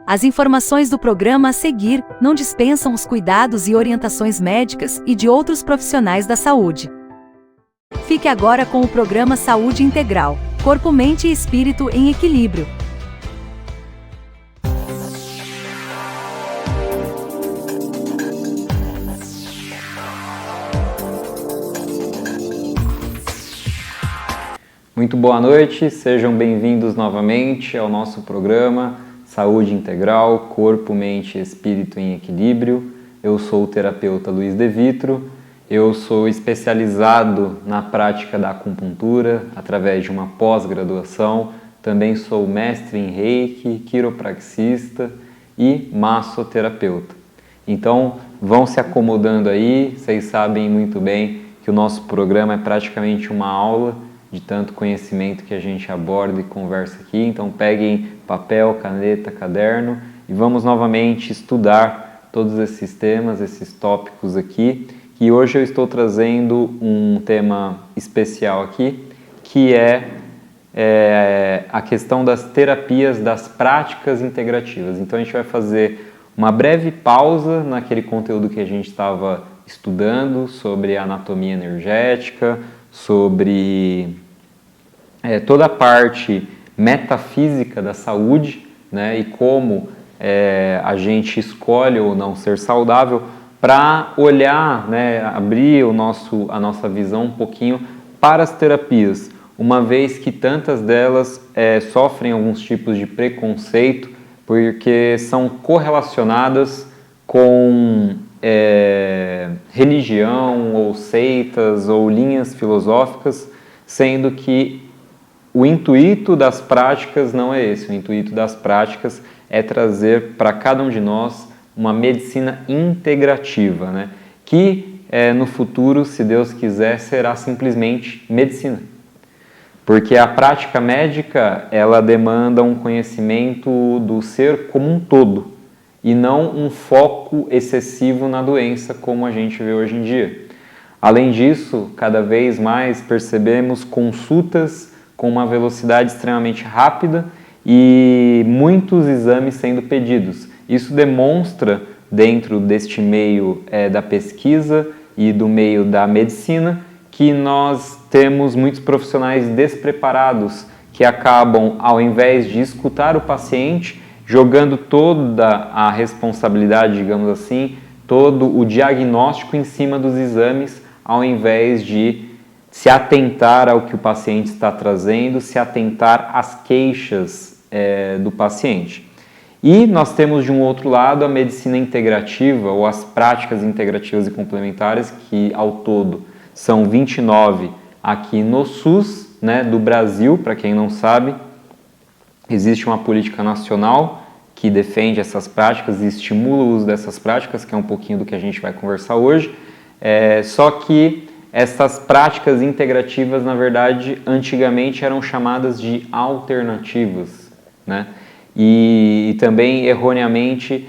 As informações do programa a seguir não dispensam os cuidados e orientações médicas e de outros profissionais da saúde. Fique agora com o programa Saúde Integral, Corpo, Mente e Espírito em Equilíbrio. Muito boa noite, sejam bem-vindos novamente ao nosso programa Saúde Integral, Corpo, Mente e Espírito em Equilíbrio. Eu sou o terapeuta Luiz De Vitro, eu sou especializado na prática da acupuntura através de uma pós-graduação, também sou mestre em Reiki, quiropraxista e massoterapeuta. Então, vão se acomodando aí, vocês sabem muito bem que o nosso programa é praticamente uma aula de tanto conhecimento que a gente aborda e conversa aqui. Então peguem papel, caneta, caderno e vamos novamente estudar todos esses temas, esses tópicos aqui. E hoje eu estou trazendo um tema especial aqui, que é a questão das terapias, das práticas integrativas. Então a gente vai fazer uma breve pausa naquele conteúdo que a gente estava estudando sobre a anatomia energética, sobre toda a parte metafísica da saúde, né, e como a gente escolhe ou não ser saudável, para olhar, né, abrir a nossa visão um pouquinho para as terapias, uma vez que tantas delas sofrem alguns tipos de preconceito, porque são correlacionadas com religião ou seitas ou linhas filosóficas, sendo que o intuito das práticas não é esse. O intuito das práticas é trazer para cada um de nós uma medicina integrativa, né? Que no futuro, se Deus quiser, será simplesmente medicina. Porque a prática médica, ela demanda um conhecimento do ser como um todo e não um foco excessivo na doença como a gente vê hoje em dia. Além disso, cada vez mais percebemos consultas com uma velocidade extremamente rápida e muitos exames sendo pedidos. Isso demonstra, dentro deste meio da pesquisa e do meio da medicina, que nós temos muitos profissionais despreparados que acabam, ao invés de escutar o paciente, jogando toda a responsabilidade, digamos assim, todo o diagnóstico em cima dos exames, ao invés de se atentar ao que o paciente está trazendo, se atentar às queixas do paciente. E nós temos, de um outro lado, a medicina integrativa, ou as práticas integrativas e complementares, que ao todo são 29 aqui no SUS, né, do Brasil. Para quem não sabe, existe uma política nacional que defende essas práticas e estimula o uso dessas práticas, que é um pouquinho do que a gente vai conversar hoje. Só que essas práticas integrativas, na verdade, antigamente eram chamadas de alternativas, né? E também erroneamente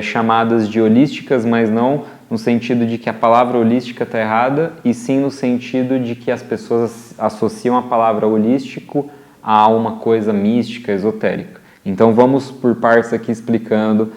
chamadas de holísticas, mas não no sentido de que a palavra holística está errada, e sim no sentido de que as pessoas associam a palavra holístico a uma coisa mística, esotérica. Então vamos por partes aqui explicando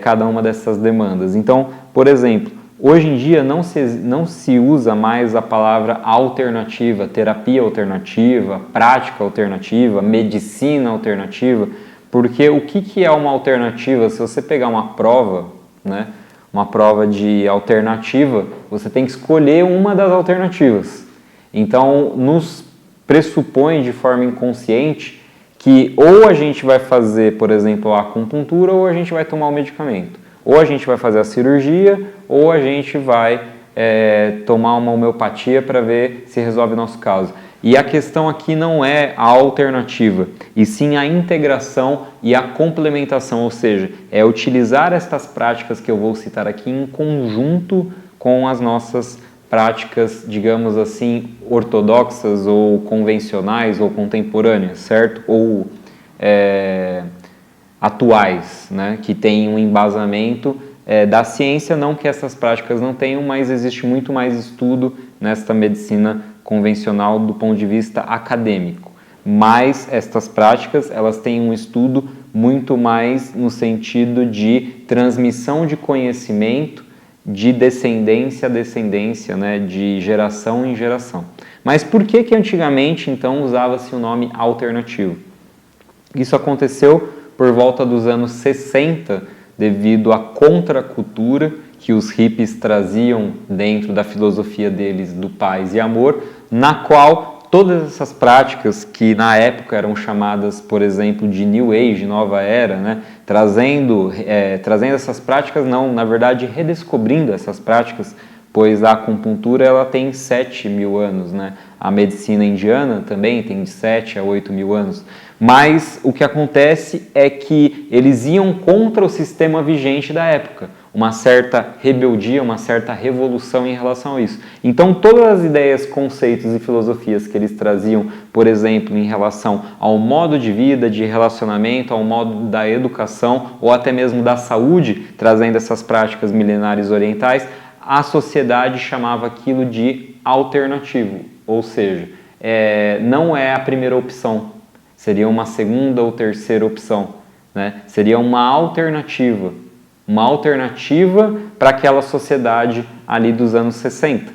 cada uma dessas demandas. Então, por exemplo, hoje em dia não se usa mais a palavra alternativa, terapia alternativa, prática alternativa, medicina alternativa, porque o que é uma alternativa? Se você pegar uma prova, né, uma prova de alternativa, você tem que escolher uma das alternativas. Então, nos pressupõe de forma inconsciente que ou a gente vai fazer, por exemplo, a acupuntura, ou a gente vai tomar o medicamento. Ou a gente vai fazer a cirurgia, ou a gente vai tomar uma homeopatia para ver se resolve o nosso caso. E a questão aqui não é a alternativa, e sim a integração e a complementação, ou seja, é utilizar estas práticas que eu vou citar aqui em conjunto com as nossas práticas, digamos assim, ortodoxas ou convencionais ou contemporâneas, certo? Ou atuais, né? Que têm um embasamento da ciência, não que essas práticas não tenham, mas existe muito mais estudo nesta medicina convencional do ponto de vista acadêmico. Mas estas práticas, elas têm um estudo muito mais no sentido de transmissão de conhecimento de descendência a descendência, né, de geração em geração. Mas por que antigamente, então, usava-se o nome alternativo? Isso aconteceu por volta dos anos 60, devido à contracultura que os hippies traziam dentro da filosofia deles do paz e amor, na qual todas essas práticas que na época eram chamadas, por exemplo, de New Age, Nova Era, né, trazendo essas práticas, não, na verdade, redescobrindo essas práticas, pois a acupuntura ela tem 7.000 anos, né? A medicina indiana também tem de 7 a 8.000 anos. Mas o que acontece é que eles iam contra o sistema vigente da época, uma certa rebeldia, uma certa revolução em relação a isso. Então todas as ideias, conceitos e filosofias que eles traziam, por exemplo, em relação ao modo de vida, de relacionamento, ao modo da educação ou até mesmo da saúde, trazendo essas práticas milenares orientais, a sociedade chamava aquilo de alternativo, ou seja, não é a primeira opção, seria uma segunda ou terceira opção, né? Seria uma alternativa para aquela sociedade ali dos anos 60.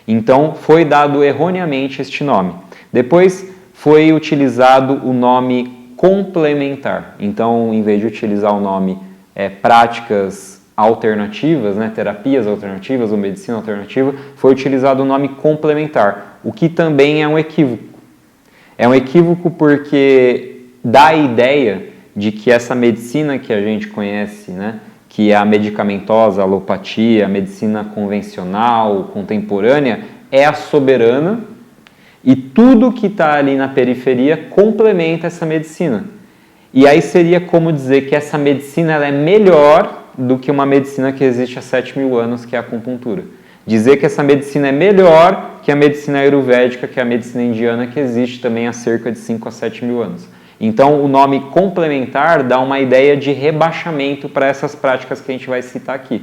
Então foi dado erroneamente este nome. Depois foi utilizado o nome complementar. Então, em vez de utilizar o nome práticas alternativas, né, terapias alternativas ou medicina alternativa, foi utilizado o nome complementar, o que também é um equívoco. É um equívoco porque dá a ideia de que essa medicina que a gente conhece, né, que é a medicamentosa, a alopatia, a medicina convencional, contemporânea, é a soberana e tudo que está ali na periferia complementa essa medicina. E aí seria como dizer que essa medicina ela é melhor do que uma medicina que existe há 7.000 anos, que é a acupuntura. Dizer que essa medicina é melhor que a medicina ayurvédica, que é a medicina indiana, que existe também há cerca de 5 a 7.000 anos. Então, o nome complementar dá uma ideia de rebaixamento para essas práticas que a gente vai citar aqui.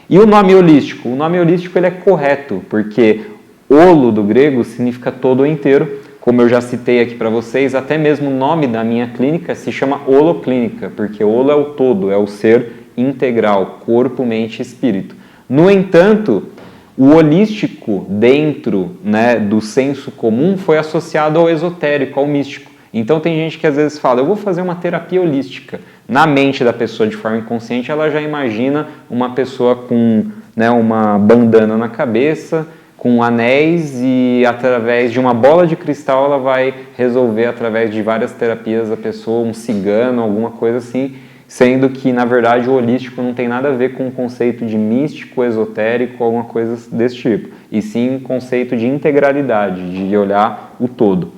E o nome holístico? O nome holístico ele é correto, porque holo do grego significa todo ou inteiro. Como eu já citei aqui para vocês, até mesmo o nome da minha clínica se chama holoclínica, porque holo é o todo, é o ser integral, corpo, mente e espírito. No entanto, o holístico dentro, né, do senso comum foi associado ao esotérico, ao místico. Então tem gente que às vezes fala, eu vou fazer uma terapia holística. Na mente da pessoa de forma inconsciente, ela já imagina uma pessoa com, né, uma bandana na cabeça, com anéis e através de uma bola de cristal ela vai resolver através de várias terapias a pessoa, um cigano, alguma coisa assim, sendo que na verdade o holístico não tem nada a ver com o conceito de místico, esotérico, alguma coisa desse tipo, e sim um conceito de integralidade, de olhar o todo.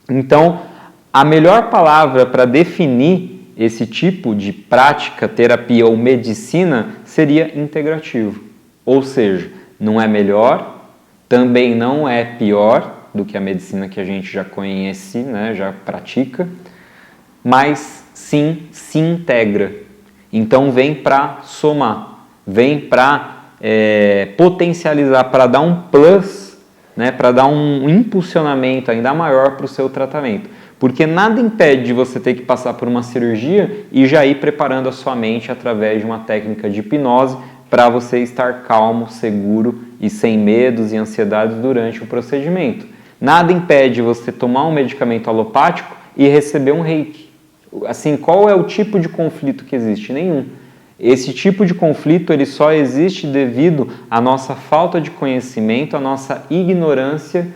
Então, a melhor palavra para definir esse tipo de prática, terapia ou medicina seria integrativo. Ou seja, não é melhor, também não é pior do que a medicina que a gente já conhece, né, já pratica, mas sim se integra. Então vem para somar, vem para potencializar, para dar um plus, né, para dar um impulsionamento ainda maior para o seu tratamento. Porque nada impede de você ter que passar por uma cirurgia e já ir preparando a sua mente através de uma técnica de hipnose para você estar calmo, seguro e sem medos e ansiedades durante o procedimento. Nada impede você tomar um medicamento alopático e receber um reiki. Assim, qual é o tipo de conflito que existe? Nenhum. Esse tipo de conflito ele só existe devido à nossa falta de conhecimento, à nossa ignorância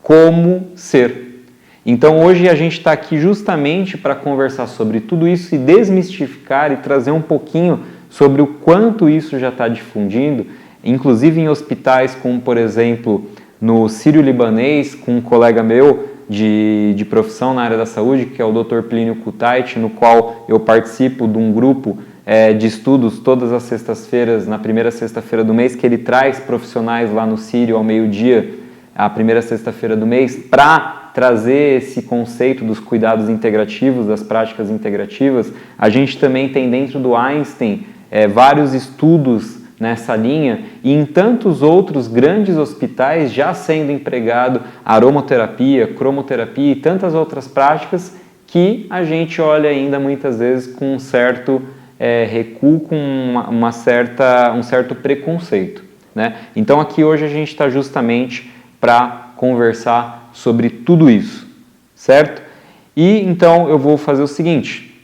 como ser. Então hoje a gente está aqui justamente para conversar sobre tudo isso e desmistificar e trazer um pouquinho sobre o quanto isso já está difundindo, inclusive em hospitais como, por exemplo, no Sírio-Libanês, com um colega meu de profissão na área da saúde, que é o Dr. Plínio Kutait, no qual eu participo de um grupo de estudos todas as sextas-feiras, na primeira sexta-feira do mês, que ele traz profissionais lá no Sírio ao meio-dia, a primeira sexta-feira do mês, para trazer esse conceito dos cuidados integrativos, das práticas integrativas. A gente também tem dentro do Einstein vários estudos nessa linha e em tantos outros grandes hospitais já sendo empregado aromaterapia, cromoterapia e tantas outras práticas que a gente olha ainda muitas vezes com um certo recuo, com um certo preconceito, né? Então aqui hoje a gente está justamente para conversar sobre tudo isso, certo? E então eu vou fazer o seguinte,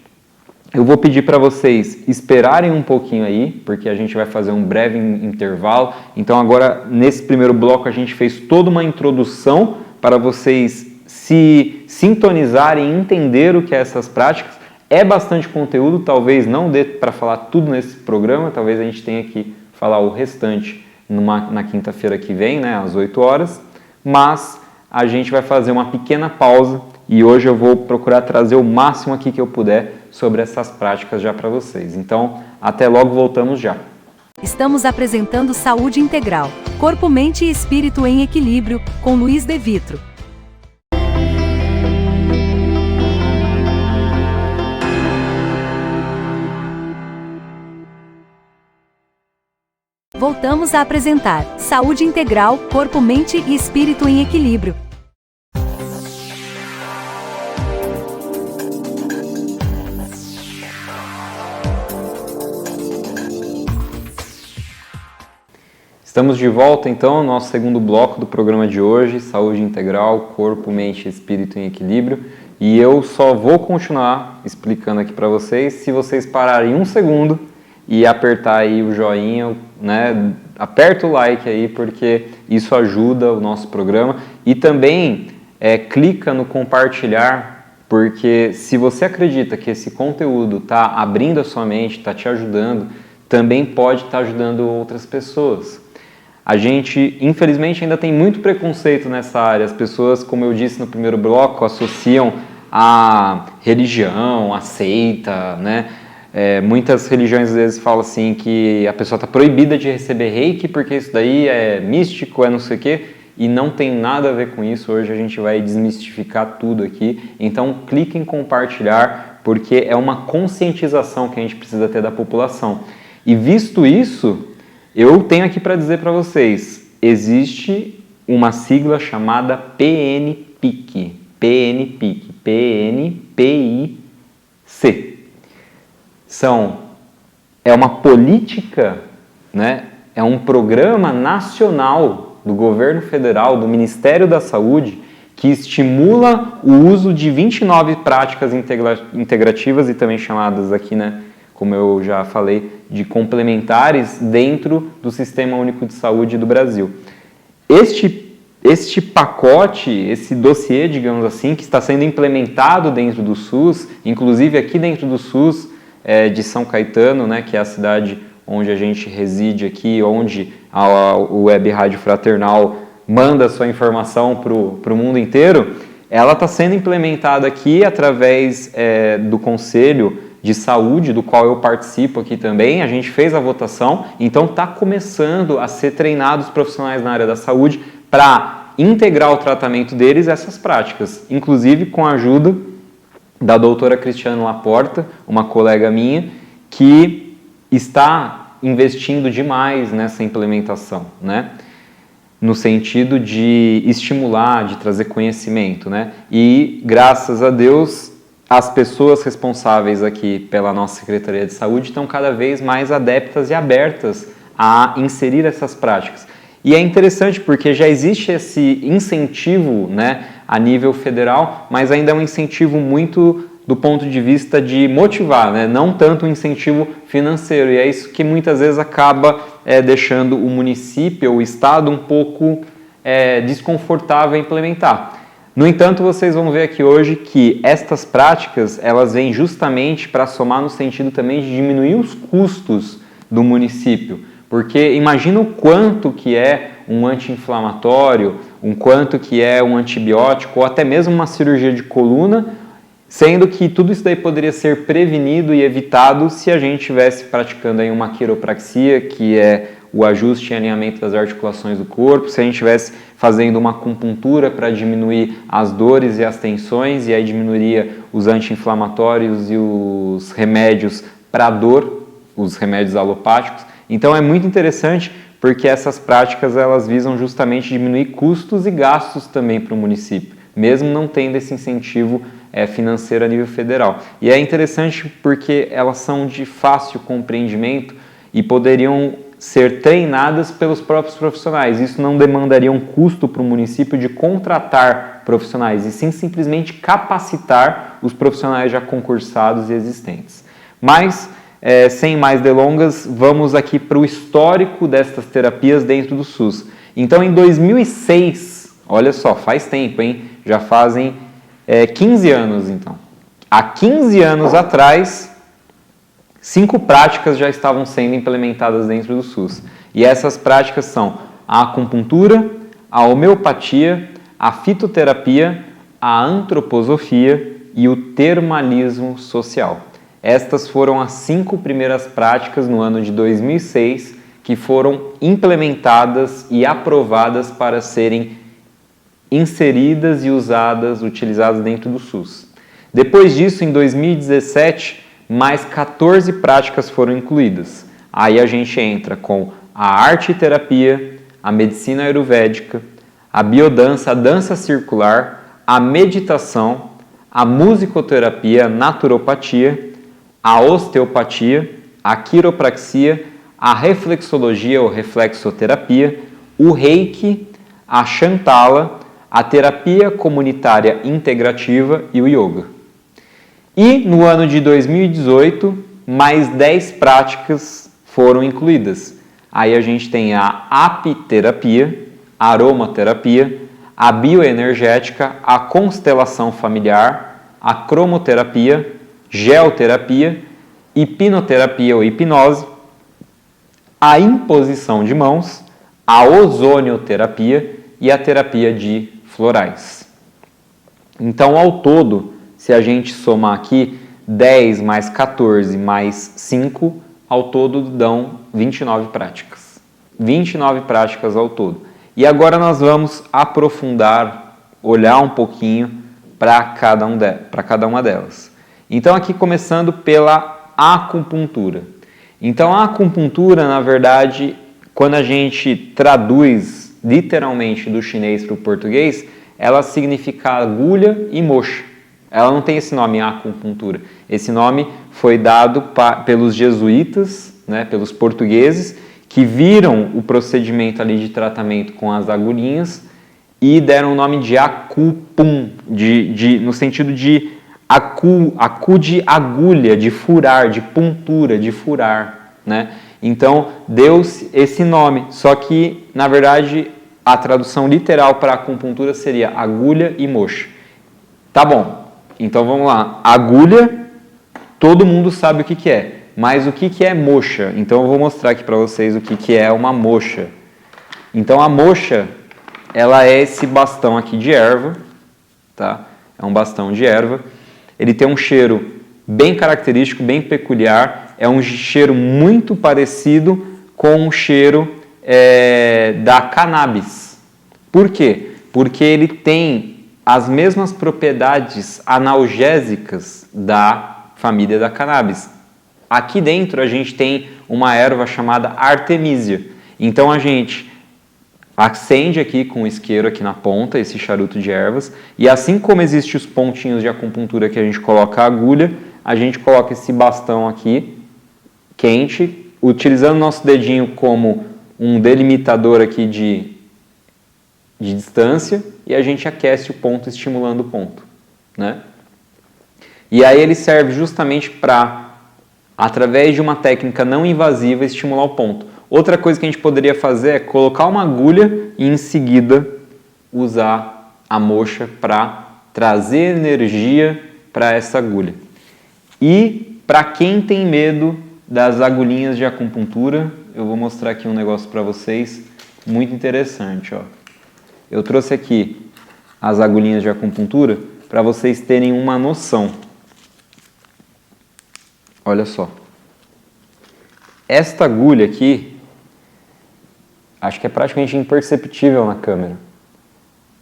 eu vou pedir para vocês esperarem um pouquinho aí, porque a gente vai fazer um breve intervalo. Então agora, nesse primeiro bloco, a gente fez toda uma introdução para vocês se sintonizarem e entender o que é essas práticas. É bastante conteúdo, talvez não dê para falar tudo nesse programa, talvez a gente tenha que falar o restante na quinta-feira que vem, né, às 8 horas, mas a gente vai fazer uma pequena pausa e hoje eu vou procurar trazer o máximo aqui que eu puder sobre essas práticas já para vocês. Então, até logo, voltamos já. Estamos apresentando Saúde Integral, Corpo, Mente e Espírito em Equilíbrio, com Luiz De Vitro. Voltamos a apresentar Saúde Integral, Corpo, Mente e Espírito em Equilíbrio. Estamos de volta então ao nosso segundo bloco do programa de hoje, Saúde Integral, Corpo, Mente e Espírito em Equilíbrio. E eu só vou continuar explicando aqui para vocês se vocês pararem um segundo e apertar aí o joinha, né? Aperta o like aí, porque isso ajuda o nosso programa. E também clica no compartilhar, porque se você acredita que esse conteúdo está abrindo a sua mente, está te ajudando, também pode estar ajudando outras pessoas. A gente, infelizmente, ainda tem muito preconceito nessa área. As pessoas, como eu disse no primeiro bloco, associam a religião, a seita, né? Muitas religiões às vezes falam assim que a pessoa está proibida de receber reiki porque isso daí é místico, é não sei o quê, e não tem nada a ver com isso. Hoje a gente vai desmistificar tudo aqui. Então clique em compartilhar, porque é uma conscientização que a gente precisa ter da população. E visto isso, eu tenho aqui para dizer para vocês, existe uma sigla chamada PNPIC, PNPIC. É uma política, né? É um programa nacional do governo federal, do Ministério da Saúde, que estimula o uso de 29 práticas integrativas e também chamadas aqui, né, como eu já falei, de complementares dentro do Sistema Único de Saúde do Brasil. Este pacote, esse dossiê, digamos assim, que está sendo implementado dentro do SUS, inclusive aqui dentro do SUS de São Caetano, né, que é a cidade onde a gente reside aqui, onde o Web Rádio Fraternal manda sua informação para o mundo inteiro, ela está sendo implementada aqui através do Conselho de Saúde, do qual eu participo aqui também. A gente fez a votação, então está começando a ser treinados profissionais na área da saúde para integrar o tratamento deles essas práticas, inclusive com a ajuda da doutora Cristiane Laporta, uma colega minha, que está investindo demais nessa implementação, né? No sentido de estimular, de trazer conhecimento, né? E, graças a Deus, as pessoas responsáveis aqui pela nossa Secretaria de Saúde estão cada vez mais adeptas e abertas a inserir essas práticas. E é interessante porque já existe esse incentivo, né, a nível federal, mas ainda é um incentivo muito do ponto de vista de motivar, né, não tanto um incentivo financeiro. E é isso que muitas vezes acaba deixando o município ou o estado um pouco desconfortável a implementar. No entanto, vocês vão ver aqui hoje que estas práticas, elas vêm justamente para somar no sentido também de diminuir os custos do município. Porque imagina o quanto que é um anti-inflamatório, o quanto que é um antibiótico, ou até mesmo uma cirurgia de coluna, sendo que tudo isso daí poderia ser prevenido e evitado se a gente estivesse praticando aí uma quiropraxia, que é o ajuste e alinhamento das articulações do corpo, se a gente estivesse fazendo uma acupuntura para diminuir as dores e as tensões, e aí diminuiria os anti-inflamatórios e os remédios para dor, os remédios alopáticos. Então é muito interessante porque essas práticas elas visam justamente diminuir custos e gastos também para o município, mesmo não tendo esse incentivo financeiro a nível federal. E é interessante porque elas são de fácil compreendimento e poderiam ser treinadas pelos próprios profissionais. Isso não demandaria um custo para o município de contratar profissionais, e sim simplesmente capacitar os profissionais já concursados e existentes. Mas, sem mais delongas, vamos aqui para o histórico destas terapias dentro do SUS. Então, em 2006, olha só, faz tempo, hein? Já fazem 15 anos, então. Há 15 anos atrás, 5 práticas já estavam sendo implementadas dentro do SUS. E essas práticas são a acupuntura, a homeopatia, a fitoterapia, a antroposofia e o termalismo social. Estas foram as 5 primeiras práticas no ano de 2006 que foram implementadas e aprovadas para serem inseridas e utilizadas dentro do SUS. Depois disso, em 2017, mais 14 práticas foram incluídas. Aí a gente entra com a arte-terapia, a medicina ayurvédica, a biodança, a dança circular, a meditação, a musicoterapia, a naturopatia, a osteopatia, a quiropraxia, a reflexologia ou reflexoterapia, o reiki, a chantala, a terapia comunitária integrativa e o yoga. E no ano de 2018, mais 10 práticas foram incluídas. Aí a gente tem a apiterapia, a aromaterapia, a bioenergética, a constelação familiar, a cromoterapia, geoterapia, hipnoterapia ou hipnose, a imposição de mãos, a ozonioterapia e a terapia de florais. Então, ao todo, se a gente somar aqui 10 mais 14 mais 5, ao todo dão 29 práticas. 29 práticas ao todo. E agora nós vamos aprofundar, olhar um pouquinho para cada uma delas. Então, aqui começando pela acupuntura. Então, a acupuntura, na verdade, quando a gente traduz literalmente do chinês para o português, ela significa agulha e moxa. Ela não tem esse nome, acupuntura. Esse nome foi dado pelos jesuítas, pelos portugueses, que viram o procedimento ali de tratamento com as agulhinhas e deram o nome de acupum, no sentido de acu de agulha, de furar, de puntura, de furar, Então, deu esse nome, só que, na verdade, a tradução literal para acupuntura seria agulha e moxa. Tá bom, então vamos lá. Agulha, todo mundo sabe o que é, mas o que é moxa? Então eu vou mostrar aqui para vocês o que é uma moxa. Então a moxa, ela é esse bastão aqui de erva, tá? É um bastão de erva. Ele tem um cheiro bem característico, bem peculiar. É um cheiro muito parecido com o cheiro da cannabis. Por quê? Porque ele tem as mesmas propriedades analgésicas da família da cannabis. Aqui dentro a gente tem uma erva chamada artemisia. Então a gente acende aqui com o isqueiro aqui na ponta, esse charuto de ervas, e assim como existem os pontinhos de acupuntura que a gente coloca a agulha, a gente coloca esse bastão aqui, quente, utilizando nosso dedinho como um delimitador aqui de distância, e a gente aquece o ponto, estimulando o ponto, E aí ele serve justamente para, através de uma técnica não invasiva, estimular o ponto. Outra coisa que a gente poderia fazer é colocar uma agulha e em seguida usar a moxa para trazer energia para essa agulha. E para quem tem medo das agulhinhas de acupuntura, eu vou mostrar aqui um negócio para vocês muito interessante. Eu trouxe aqui as agulhinhas de acupuntura para vocês terem uma noção. Olha só. Esta agulha aqui, acho que é praticamente imperceptível na câmera.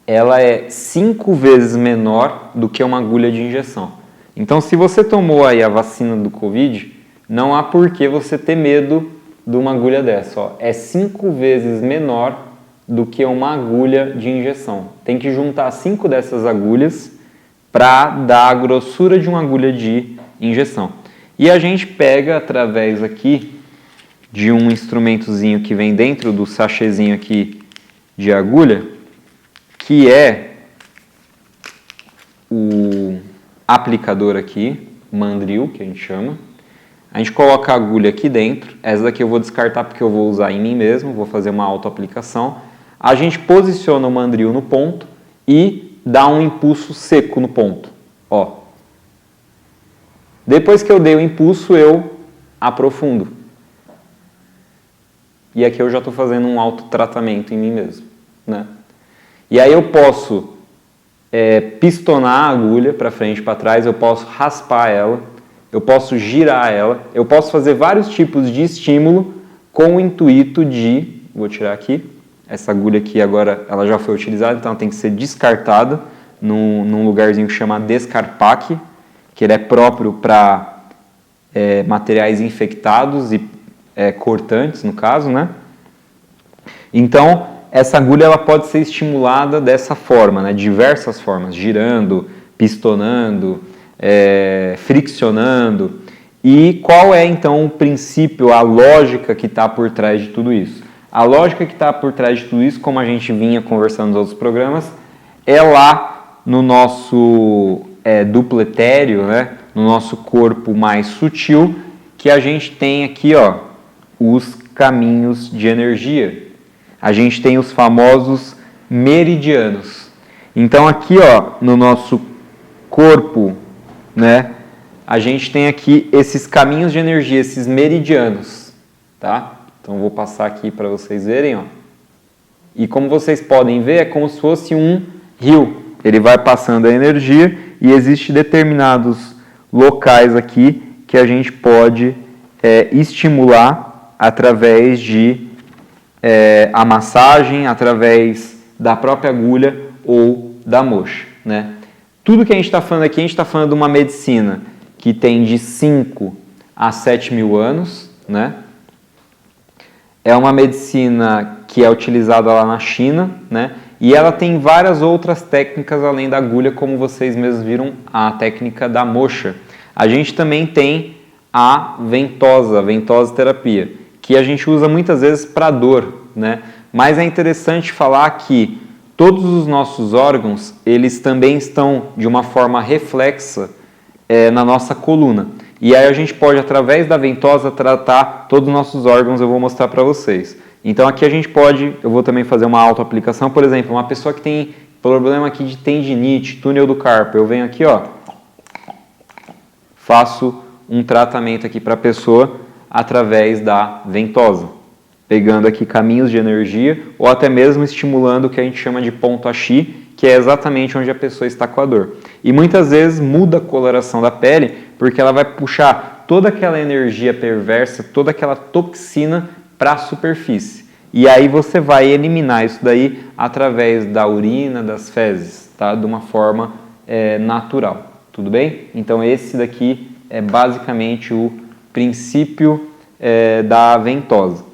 Ela é 5 vezes menor do que uma agulha de injeção. Então, se você tomou aí a vacina do Covid, não há por que você ter medo de uma agulha dessa. É 5 vezes menor do que uma agulha de injeção. Tem que juntar 5 dessas agulhas para dar a grossura de uma agulha de injeção. E a gente pega através aqui de um instrumentozinho que vem dentro do sachêzinho aqui de agulha, que é o aplicador aqui, mandril, que a gente chama. A gente coloca a agulha aqui dentro, essa daqui eu vou descartar porque eu vou usar em mim mesmo, vou fazer uma autoaplicação. A gente posiciona o mandril no ponto e dá um impulso seco no ponto. Ó. Depois que eu dei o impulso, eu aprofundo. E aqui eu já estou fazendo um autotratamento em mim mesmo, né? E aí eu posso pistonar a agulha para frente e para trás, eu posso raspar ela, eu posso girar ela, eu posso fazer vários tipos de estímulo com o intuito de... Vou tirar aqui. Essa agulha aqui agora ela já foi utilizada, então ela tem que ser descartada num lugarzinho que chama descarpaque, que ele é próprio para materiais infectados e cortantes, no caso, né? Então, essa agulha ela pode ser estimulada dessa forma, né? Diversas formas, girando, pistonando, friccionando. E qual é, então, o princípio, a lógica que está por trás de tudo isso? A lógica que está por trás de tudo isso, como a gente vinha conversando nos outros programas, é lá no nosso duplo etéreo, né? No nosso corpo mais sutil, que a gente tem aqui, ó, os caminhos de energia. A gente tem os famosos meridianos. Então aqui, ó, no nosso corpo, né, a gente tem aqui esses caminhos de energia, esses meridianos, tá? Então vou passar aqui para vocês verem, ó. E como vocês podem ver, é como se fosse um rio. Ele vai passando a energia e existe determinados locais aqui que a gente pode estimular através de a massagem, através da própria agulha ou da moxa, né? Tudo que a gente está falando aqui, a gente está falando de uma medicina que tem de 5 a 7 mil anos, né? É uma medicina que é utilizada lá na China, né? E ela tem várias outras técnicas além da agulha, como vocês mesmos viram, a técnica da moxa. A gente também tem a ventosa terapia, que a gente usa muitas vezes para dor, né? Mas é interessante falar que todos os nossos órgãos, eles também estão de uma forma reflexa na nossa coluna. E aí a gente pode, através da ventosa, tratar todos os nossos órgãos, eu vou mostrar para vocês. Então aqui a gente pode, eu vou também fazer uma autoaplicação, por exemplo, uma pessoa que tem problema aqui de tendinite, túnel do carpo, eu venho aqui, ó, faço um tratamento aqui para a pessoa através da ventosa, pegando aqui caminhos de energia ou até mesmo estimulando o que a gente chama de ponto Axi, que é exatamente onde a pessoa está com a dor. E muitas vezes muda a coloração da pele, porque ela vai puxar toda aquela energia perversa, toda aquela toxina para a superfície. E aí você vai eliminar isso daí através da urina, das fezes, tá? De uma forma natural, tudo bem? Então esse daqui é basicamente o princípio da ventosa.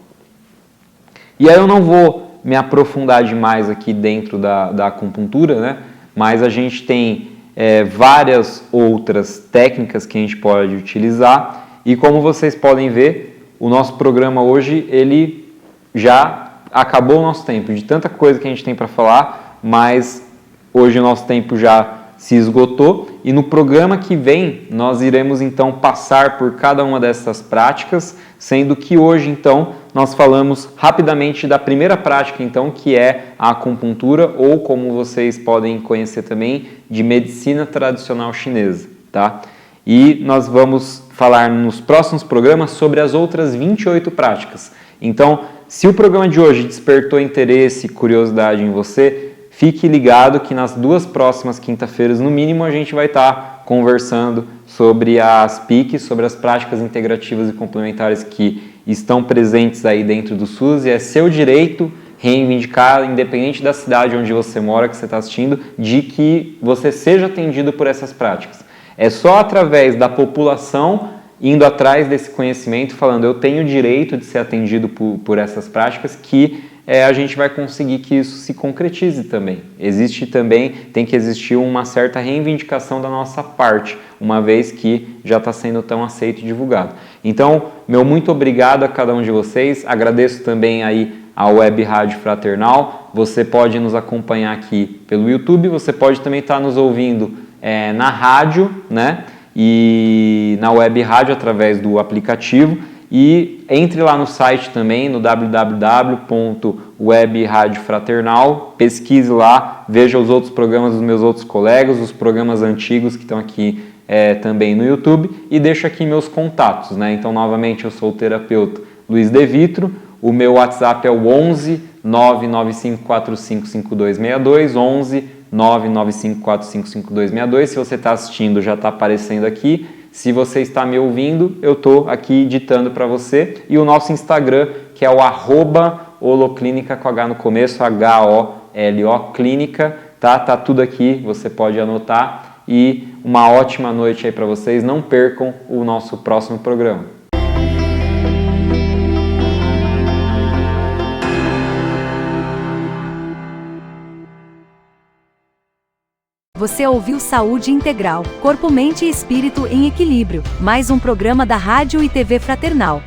E aí eu não vou me aprofundar demais aqui dentro da acupuntura, né? Mas a gente tem várias outras técnicas que a gente pode utilizar e como vocês podem ver, o nosso programa hoje, ele já acabou o nosso tempo, de tanta coisa que a gente tem para falar, mas hoje o nosso tempo já se esgotou e no programa que vem nós iremos então passar por cada uma dessas práticas, sendo que hoje então nós falamos rapidamente da primeira prática então, que é a acupuntura ou como vocês podem conhecer também, de medicina tradicional chinesa, tá? E nós vamos falar nos próximos programas sobre as outras 28 práticas. Então, se o programa de hoje despertou interesse e curiosidade em você, fique ligado que nas 2 próximas quinta-feiras, no mínimo, a gente vai estar conversando sobre as PICs, sobre as práticas integrativas e complementares que estão presentes aí dentro do SUS e é seu direito reivindicar, independente da cidade onde você mora, que você está assistindo, de que você seja atendido por essas práticas. É só através da população indo atrás desse conhecimento, falando eu tenho o direito de ser atendido por essas práticas, que a gente vai conseguir que isso se concretize também. Tem que existir uma certa reivindicação da nossa parte, uma vez que já está sendo tão aceito e divulgado. Então, meu muito obrigado a cada um de vocês, agradeço também aí a Web Rádio Fraternal. Você pode nos acompanhar aqui pelo YouTube, você pode também estar nos ouvindo na rádio, né? E na Web Rádio através do aplicativo. E entre lá no site também, no www.webradiofraternal, pesquise lá, veja os outros programas dos meus outros colegas, os programas antigos que estão aqui também no YouTube, e deixo aqui meus contatos, né? Então, novamente, eu sou o terapeuta Luiz De Vitro, o meu WhatsApp é o 11 995455262, 11 995455262. Se você está assistindo, já está aparecendo aqui. Se você está me ouvindo, eu estou aqui ditando para você. E o nosso Instagram, que é o @holoclínica com H no começo, HOLO clínica, tá? Tá tudo aqui, você pode anotar. E uma ótima noite aí para vocês. Não percam o nosso próximo programa. Você ouviu Saúde Integral, Corpo, Mente e Espírito em Equilíbrio, mais um programa da Rádio e TV Fraternal.